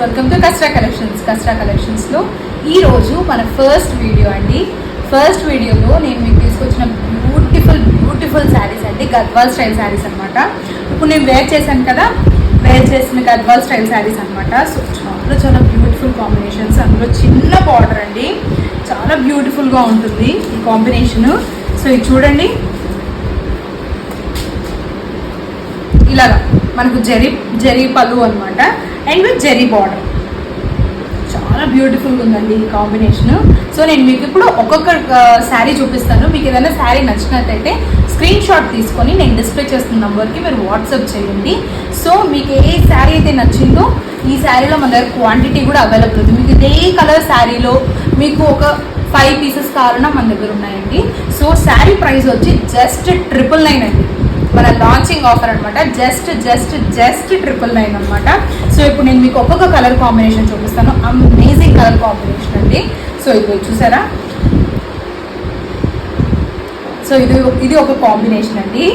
Welcome to కస్రా కలెక్షన్స్లో ఈరోజు మన ఫస్ట్ వీడియో అండి. ఫస్ట్ వీడియోలో నేను మీకు తీసుకొచ్చిన బ్యూటిఫుల్ శారీస్ అండి, గద్వాల్ స్టైల్ శారీస్ అనమాట. ఇప్పుడు నేను వేర్ చేశాను కదా, వేర్ చేసిన గద్వాల్ స్టైల్ శారీస్ అనమాట. సో చాలా బ్యూటిఫుల్ కాంబినేషన్స్, అందులో చిన్న బార్డర్ అండి, చాలా బ్యూటిఫుల్గా ఉంటుంది ఈ కాంబినేషన్. సో ఇది చూడండి, ఇలాగా మనకు జరీ పళ్ళు అనమాట, అండ్ విత్ జరీ బార్డర్. చాలా బ్యూటిఫుల్గా ఉందండి ఈ కాంబినేషన్. సో నేను మీకు ఇప్పుడు ఒక్కొక్క శారీ చూపిస్తాను. మీకు ఏదైనా శారీ నచ్చినట్టయితే స్క్రీన్ షాట్ తీసుకొని నేను డిస్ప్లే చేస్తున్న నెంబర్కి మీరు వాట్సాప్ చేయండి. సో మీకు ఏ శారీ అయితే నచ్చిందో ఈ శారీలో మన దగ్గర క్వాంటిటీ కూడా అవైలబుల్ ఉంది. మీకు ఇదే కలర్ శారీలో మీకు ఒక 5 పీసెస్ కావాలన్నా మన దగ్గర ఉన్నాయండి. సో శారీ ప్రైస్ వచ్చి జస్ట్ 999 అండి, మన లాంచింగ్ ఆఫర్ అనమాట. జస్ట్ 999 అనమాట. సో ఇప్పుడు నేను మీకు ఒక్కొక్క కలర్ కాంబినేషన్ చూపిస్తాను. అమేజింగ్ కలర్ కాంబినేషన్ అండి. సో ఇది చూసారా, సో ఇది ఒక కాంబినేషన్ అండి.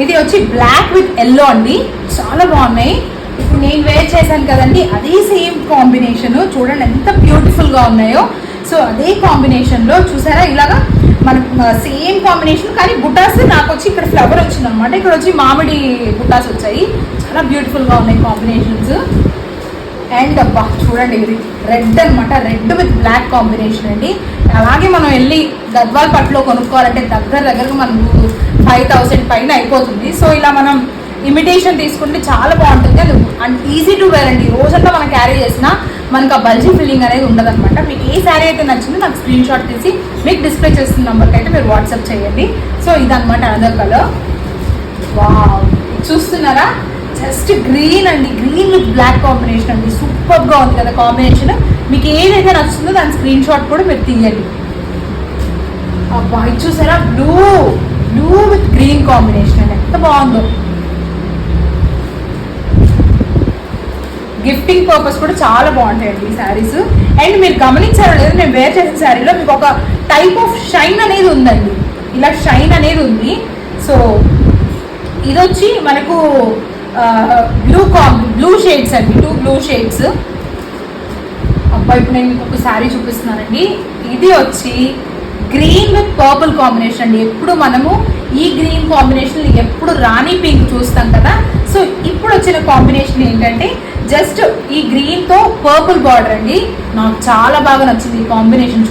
ఇది వచ్చి బ్లాక్ విత్ ఎల్లో అండి, చాలా బాగున్నాయి. ఇప్పుడు నేను వేర్ చేశాను కదండి, అదే సేమ్ కాంబినేషన్. చూడండి ఎంత బ్యూటిఫుల్గా ఉన్నాయో. సో అదే కాంబినేషన్లో చూసారా, ఇలాగా మనకు సేమ్ కాంబినేషన్, కానీ బుటాస్ నాకు వచ్చి ఇక్కడ ఫ్లవర్ వచ్చింది అనమాట, ఇక్కడ వచ్చి మామిడి బుటాస్ వచ్చాయి. చాలా బ్యూటిఫుల్గా ఉన్నాయి కాంబినేషన్స్. అండ్ అబ్బా చూడండి, ఇది రెడ్ అనమాట, రెడ్ విత్ బ్లాక్ కాంబినేషన్ అండి. అలాగే మనం వెళ్ళి గద్వాల్ పట్టులో కొనుక్కోవాలంటే దగ్గరకు మనకు 5000 పైన అయిపోతుంది. సో ఇలా మనం ఇమిటేషన్ తీసుకుంటే చాలా బాగుంటుంది. అది అండ్ ఈజీ టు వేర్ అండి, రోజంతా మనం క్యారీ చేసినా మనకు ఆ బల్జీ ఫీలింగ్ అనేది ఉండదన్నమాట. మీకు ఏ శారీ అయితే నచ్చిందో నాకు స్క్రీన్ షాట్ తీసి మీకు డిస్ప్లే చేస్తున్న నెంబర్కి అయితే మీరు వాట్సాప్ చేయండి. సో ఇదనమాట అనదర్ కలర్. వావ్, చూస్తున్నారా, జస్ట్ గ్రీన్ అండి, గ్రీన్ విత్ బ్లాక్ కాంబినేషన్ అండి. సూపర్గా ఉంది కదా కాంబినేషన్. మీకు ఏదైతే నచ్చిందో దాని స్క్రీన్ షాట్ కూడా మీరు తీయండి. అబ్బా ఇది చూసారా, బ్లూ విత్ గ్రీన్ కాంబినేషన్ అండి, ఎంత బాగుందో. గిఫ్టింగ్ పర్పస్ కూడా చాలా బాగుంటాయండి ఈ శారీస్. అండ్ మీరు గమనించారో లేదు, నేను వేర్ చేసిన శారీలో మీకు ఒక టైప్ ఆఫ్ షైన్ అనేది ఉందండి, ఇలా షైన్ అనేది ఉంది. సో ఇది వచ్చి మనకు బ్లూ షేడ్స్ అండి, 2 బ్లూ షేడ్స్. అబ్బాయి ఇప్పుడు నేను మీకు ఒక శారీ చూపిస్తున్నానండి. ఇది వచ్చి గ్రీన్ విత్ పర్పుల్ కాంబినేషన్ అండి. ఎప్పుడు మనము ఈ గ్రీన్ కాంబినేషన్ ఎప్పుడు రాణి పింక్ చూస్తాం కదా. సో ఇప్పుడు వచ్చిన కాంబినేషన్ ఏంటంటే జస్ట్ ఈ గ్రీన్ తో పర్పుల్ బార్డర్ అండి. నాకు చాలా బాగా నచ్చింది ఈ కాంబినేషన్.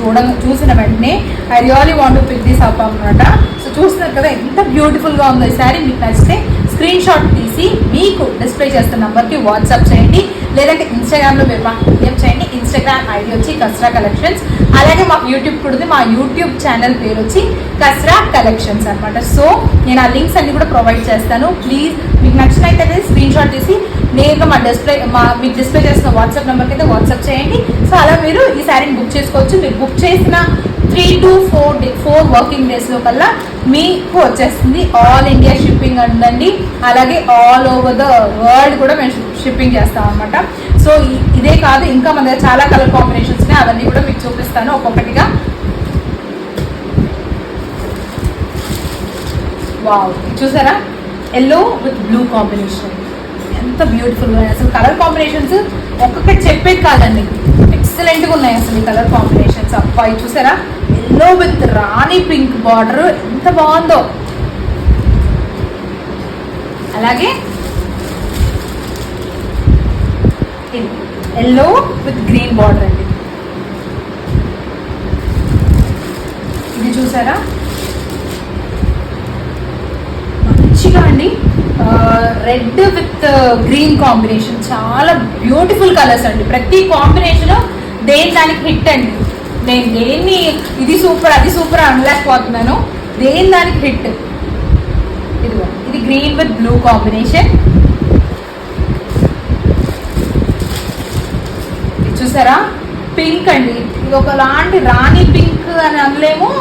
చూసిన వెంటనే I really want to pick this up అనమాట. సో చూస్తున్నారు కదా ఎంత బ్యూటిఫుల్ గా ఉందో ఈ శారీ. మీకు నచ్చితే స్క్రీన్ షాట్ తీసి మీకు డిస్ప్లే చేస్తున్న నంబర్కి వాట్సాప్ చేయండి, లేదంటే ఇన్స్టాగ్రామ్లో మీరు మాకు DM చేయండి. ఇన్స్టాగ్రామ్ ఐడి వచ్చి కస్రా కలెక్షన్స్. అలాగే మాకు యూట్యూబ్ కూడా ఉంది, మా యూట్యూబ్ ఛానల్ పేరు వచ్చి కస్రా కలెక్షన్స్ అనమాట. సో నేను ఆ లింక్స్ అన్ని కూడా ప్రొవైడ్ చేస్తాను. ప్లీజ్ మీకు నచ్చినట్టయితే స్క్రీన్ షాట్ తీసి నేరుగా మీకు డిస్ప్లే చేసిన వాట్సాప్ నెంబర్కి అయితే వాట్సాప్ చేయండి. సో అలా మీరు ఈ శారీని బుక్ చేసుకోవచ్చు. మీరు బుక్ చేసిన 3 to 4 వర్కింగ్ డేస్లో కల్లా మీకు వచ్చేస్తుంది. ఆల్ ఇండియా షిప్పింగ్ ఉందండి, అలాగే ఆల్ ఓవర్ ద వరల్డ్ కూడా మేము షిప్పింగ్ చేస్తాం అనమాట. సో ఇదే కాదు, ఇంకా మన దగ్గర చాలా కలర్ కాంబినేషన్స్ ఉన్నాయి, అవన్నీ కూడా మీకు చూపిస్తాను ఒక్కొక్కటిగా. వావ్, చూసారా, ఎల్లో విత్ బ్లూ కాంబినేషన్ ఎంత బ్యూటిఫుల్గా ఉన్నాయి. అసలు కలర్ కాంబినేషన్స్ ఒక్కొక్కటి చెప్పేది కాదండి, ఎక్సలెంట్గా ఉన్నాయి అసలు ఈ కలర్ కాంబినేషన్స్. అబ్బాయి చూసారా, yellow with Rani pink border ఎంత బాగుందో. అలాగే ఎల్లో విత్ గ్రీన్ బార్డర్ అండి. ఇది చూసారా, మంచిగా అండి, రెడ్ విత్ గ్రీన్ కాంబినేషన్. చాలా బ్యూటిఫుల్ కలర్స్ అండి. ప్రతి కాంబినేషన్ దానికి హిట్ అండి. నేను దేన్ని ఇది సూపర్ అది సూపర్ అనలేకపోతున్నాను, దానికి హిట్. ఇది గ్రీన్ విత్ బ్లూ కాంబినేషన్. ఇది చూసారా, పింక్ అండి. ఇది ఒకలాంటి రాణి పింక్ అని అనలేము,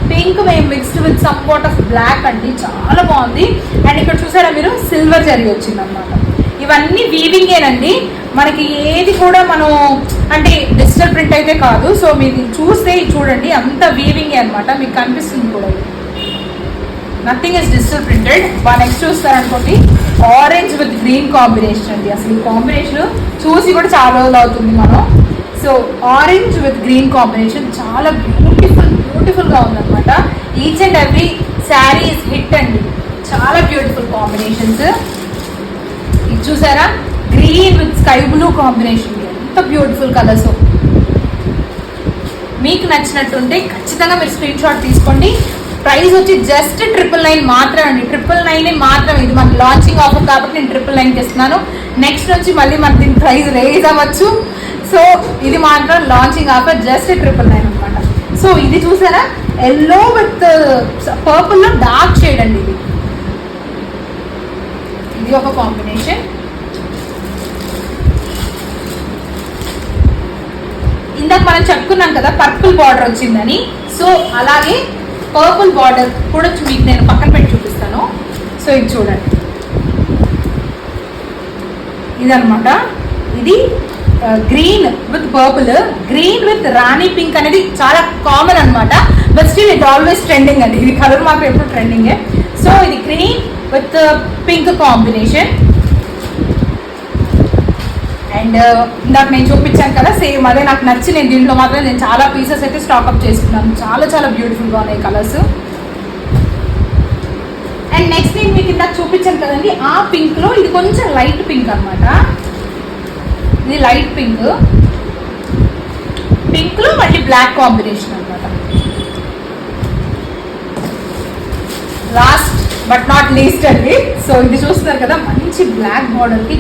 పింక్ మేము mixed with somewhat of black అండి, చాలా బాగుంది. అండ్ ఇక్కడ చూసారా మీరు, సిల్వర్ జరీ వచ్చింది అనమాట. ఇవన్నీ వీవింగేనండి, మనకి ఏది కూడా మనం అంటే డిజిటల్ ప్రింట్ అయితే కాదు. సో మీరు చూస్తే చూడండి, అంత వీవింగే అనమాట, మీకు కనిపిస్తుంది కూడా. Nothing is digital printed. Next చూస్తారనుకోండి ఆరెంజ్ విత్ గ్రీన్ కాంబినేషన్ అండి. అసలు ఈ కాంబినేషన్ చూసి కూడా చాలా రోజులు అవుతుంది మనం. So orange with green combination చాలా బ్యూటిఫుల్గా ఉందన్నమాట. Each and every sari is hit అండి. చాలా బ్యూటిఫుల్ కాంబినేషన్స్. ఇది చూసారా, green with sky blue combination, ఎంత బ్యూటిఫుల్ కలర్స్. మీకు నచ్చినట్టుంటే ఖచ్చితంగా మీరు స్క్రీన్ షాట్ తీసుకోండి. ప్రైస్ వచ్చి జస్ట్ 999 మాత్రమే అండి. 999 మాత్రమే. ఇది మన లాంచింగ్ ఆఫర్ కాబట్టి నేను 999కి ఇస్తున్నాను. నెక్స్ట్ నుంచి మళ్ళీ మన దీని ప్రైస్ రేజ్ అవ్వచ్చు. సో ఇది మాత్రం లాంచింగ్ ఆఫర్ జస్ట్ 999 అనమాట. సో ఇది చూసారా, ఎల్లో విత్ పర్పుల్లో డార్క్ షేడ్ అండి. ఇది ఒక కాంబినేషన్. ఇందాక మనం చెప్పుకున్నాం కదా పర్పుల్ బార్డర్ వచ్చిందని. సో అలాగే పర్పుల్ బార్డర్ కూడా మీకు నేను పక్కన పెట్టి చూపిస్తాను. సో ఇది చూడండి, ఇదనమాట. ఇది green with purple, green with Rani pink అనేది చాలా కామన్ అనమాట. But still it always trending అండి. ఇది కలర్ మాత్రం ఎప్పుడు ట్రెండింగే. సో ఇది green with pink combination. And ఇందాక నేను చూపించాను కదా సేమ్ అదే నాకు నచ్చి నేను దీంట్లో మాత్రం నేను చాలా పీసెస్ అయితే స్టాక్అప్ చేసుకున్నాను. చాలా బ్యూటిఫుల్గా ఉన్నాయి కలర్స్. అండ్ నెక్స్ట్ నేను మీకు ఇందాక చూపించాను కదండి ఆ పింక్లో ఇది కొంచెం లైట్ పింక్ అనమాట. ఇది లైట్ పింక్లో మళ్ళీ బ్లాక్ కాంబినేషన్ అనమాట. లాస్ట్ బట్ నాట్ లీస్ట్ అండి. సో ఇది చూస్తున్నారు కదా, మంచి బ్లాక్ బార్డర్కి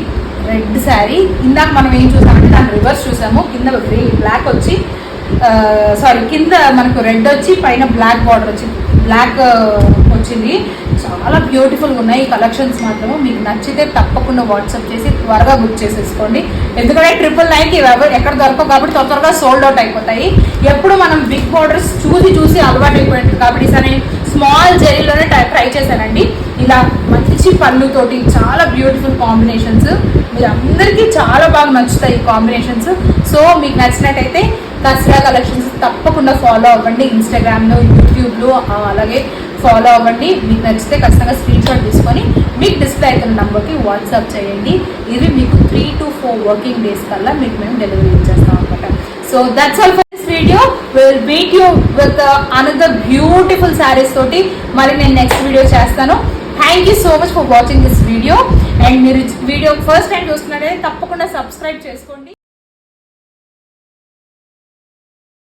రెడ్ శారీ. ఇందాక మనం ఏం చూసామంటే దాని రివర్స్ చూసాము. కింద బ్లాక్ వచ్చి కింద మనకు రెడ్ వచ్చి పైన బ్లాక్ బార్డర్ వచ్చింది, బ్లాక్ వచ్చింది. చాలా బ్యూటిఫుల్గా ఉన్నాయి ఈ కలెక్షన్స్. మాత్రము మీకు నచ్చితే తప్పకుండా వాట్సాప్ చేసి త్వరగా బుక్ చేసేసుకోండి. ఎందుకంటే 999కి ఎక్కడ దొరకవు కాబట్టి త్వరగా సోల్డ్ అవుట్ అయిపోతాయి. ఎప్పుడు మనం బిగ్ బార్డర్స్ చూసి అలవాటు అయిపోయింది కాబట్టి ఈసారి నేను స్మాల్ జెరీలోనే ట్రై చేశానండి. ఇలా మంచి పళ్ళుతోటి చాలా బ్యూటిఫుల్ కాంబినేషన్స్. మీరు అందరికీ చాలా బాగా నచ్చుతాయి ఈ కాంబినేషన్స్. సో మీకు నచ్చినట్టయితే దసరా కలెక్షన్స్ తప్పకుండా ఫాలో అవ్వండి. ఇన్స్టాగ్రామ్లో, యూట్యూబ్లో అలాగే ఫాలో అవ్వండి. మీకు నచ్చితే ఖచ్చితంగా స్క్రీన్ షాట్ తీసుకొని మీకు డిస్ప్లే అవుతున్న నెంబర్కి వాట్సాప్ చేయండి. ఇది మీకు 3 to 4 వర్కింగ్ డేస్ కల్లా మీకు మేము డెలివరీ ఇచ్చేస్తాం అనమాట. So that's all for this video. Will meet you with another beautiful saris తోటి మరి నేను నెక్స్ట్ వీడియో చేస్తాను. Thank you so much for watching this video. And మీరు వీడియో ఫస్ట్ టైం చూస్తున్నట్లయితే తప్పకుండా సబ్స్క్రైబ్ చేసుకోండి.